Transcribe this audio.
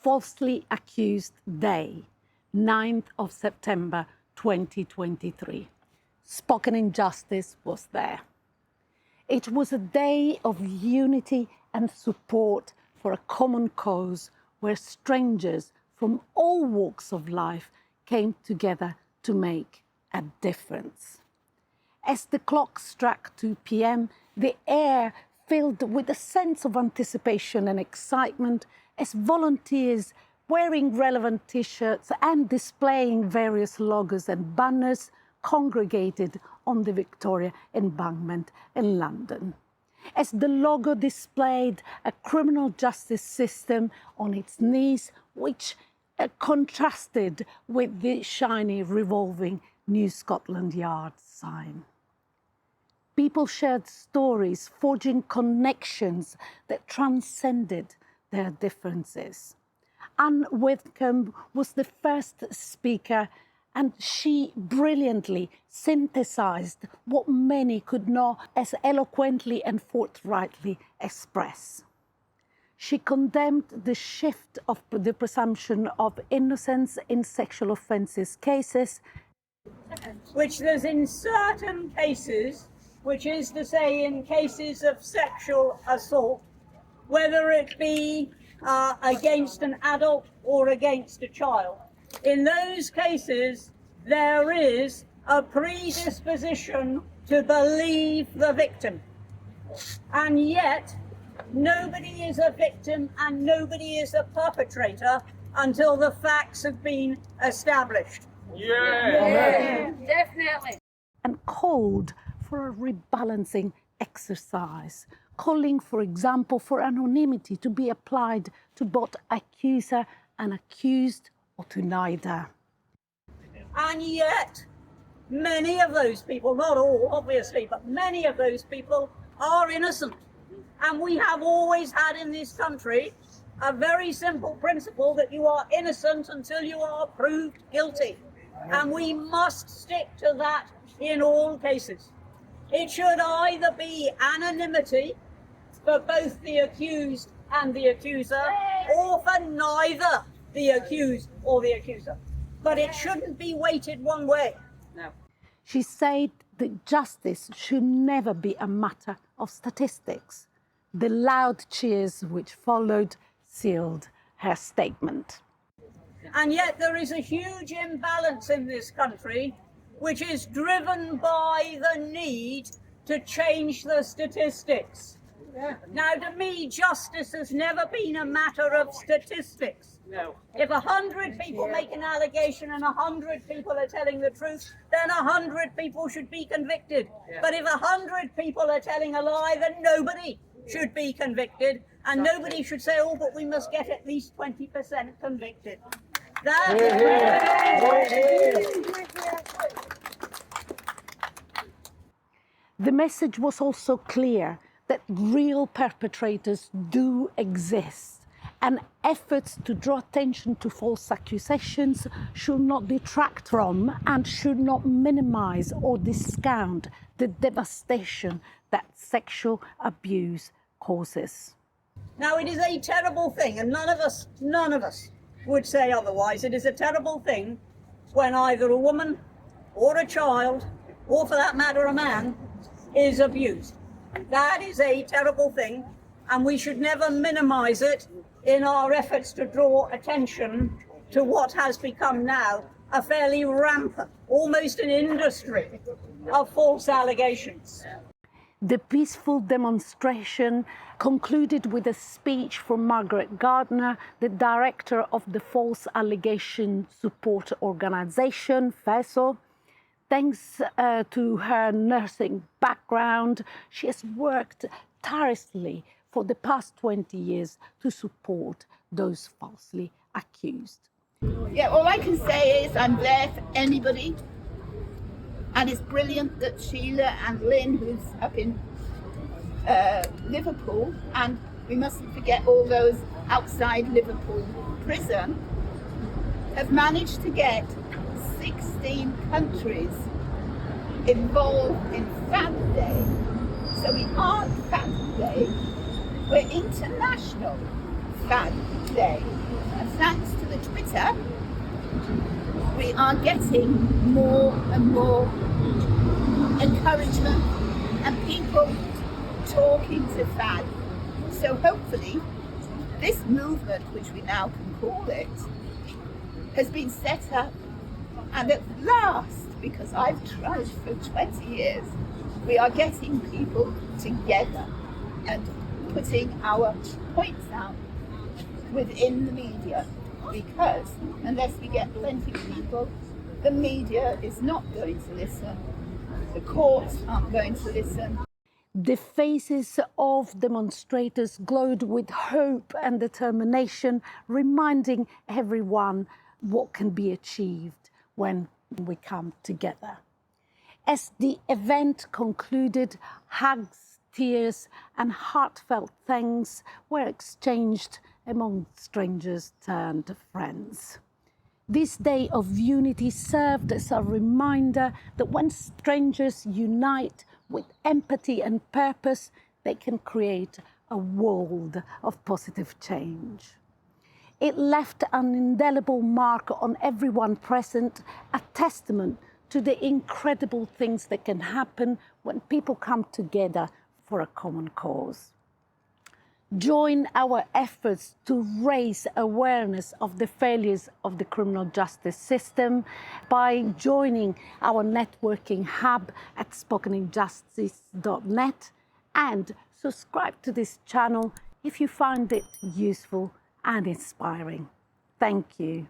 Falsely Accused Day, 9th of September 2023. Spoken Injustice was there. It was a day of unity and support for a common cause where strangers from all walks of life came together to make a difference. As the clock struck 2 p.m., the air filled with a sense of anticipation and excitement as volunteers wearing relevant T-shirts and displaying various logos and banners congregated on the Victoria Embankment in London. As the logo displayed a criminal justice system on its knees, which contrasted with the shiny revolving New Scotland Yard sign. People shared stories, forging connections that transcended their differences. Anne Whitcomb was the first speaker, and she brilliantly synthesized what many could not as eloquently and forthrightly express. She condemned the shift of the presumption of innocence in sexual offences cases, which there's in certain cases, which is to say in cases of sexual assault, whether it be against an adult or against a child. In those cases, there is a predisposition to believe the victim. And yet, nobody is a victim and nobody is a perpetrator until the facts have been established. Yeah, definitely. And called for a rebalancing exercise, calling, for example, for anonymity to be applied to both accuser and accused, or to neither. And yet, many of those people, not all obviously, but many of those people are innocent. And we have always had in this country a very simple principle that you are innocent until you are proved guilty. And we must stick to that in all cases. It should either be anonymity for both the accused and the accuser, or for neither the accused or the accuser. But it shouldn't be weighted one way. No. She said that justice should never be a matter of statistics. The loud cheers which followed sealed her statement. And yet there is a huge imbalance in this country, which is driven by the need to change the statistics. Now, to me, justice has never been a matter of statistics. No. If 100 people make an allegation and 100 people are telling the truth, then 100 people should be convicted. Yeah. But if 100 people are telling a lie, then nobody should be convicted, and nobody should say, oh, but we must get at least 20% convicted. The message was also clear that real perpetrators do exist, and efforts to draw attention to false accusations should not detract from and should not minimize or discount the devastation that sexual abuse causes. Now, it is a terrible thing, and none of us would say otherwise. It is a terrible thing when either a woman or a child, or for that matter a man, is abused. That is a terrible thing, and we should never minimize it in our efforts to draw attention to what has become now a fairly rampant, almost an industry of false allegations. The peaceful demonstration concluded with a speech from Margaret Gardner, the director of the False Allegation Support Organisation, FASO. Thanks to her nursing background, she has worked tirelessly for the past 20 years to support those falsely accused. Yeah, all I can say is I'm there for anybody. And it's brilliant that Sheila and Lynn, who's up in Liverpool, and we mustn't forget all those outside Liverpool prison, have managed to get 16 countries involved in Fab Day. So we aren't Fab Day, we're International Fab Day. And thanks to the Twitter, we are getting more and more encouragement and people talking to FAD. So hopefully this movement, which we now can call it, has been set up, and at last, because I've tried for 20 years, we are getting people together and putting our points out within the media, because unless we get plenty of people, the media is not going to listen, the courts aren't going to listen. The faces of demonstrators glowed with hope and determination, reminding everyone what can be achieved when we come together. As the event concluded, hugs, tears, and heartfelt thanks were exchanged among strangers turned friends. This day of unity served as a reminder that when strangers unite with empathy and purpose, they can create a world of positive change. It left an indelible mark on everyone present, a testament to the incredible things that can happen when people come together for a common cause. Join our efforts to raise awareness of the failures of the criminal justice system by joining our networking hub at spokeninjustice.net, and subscribe to this channel if you find it useful and inspiring. Thank you.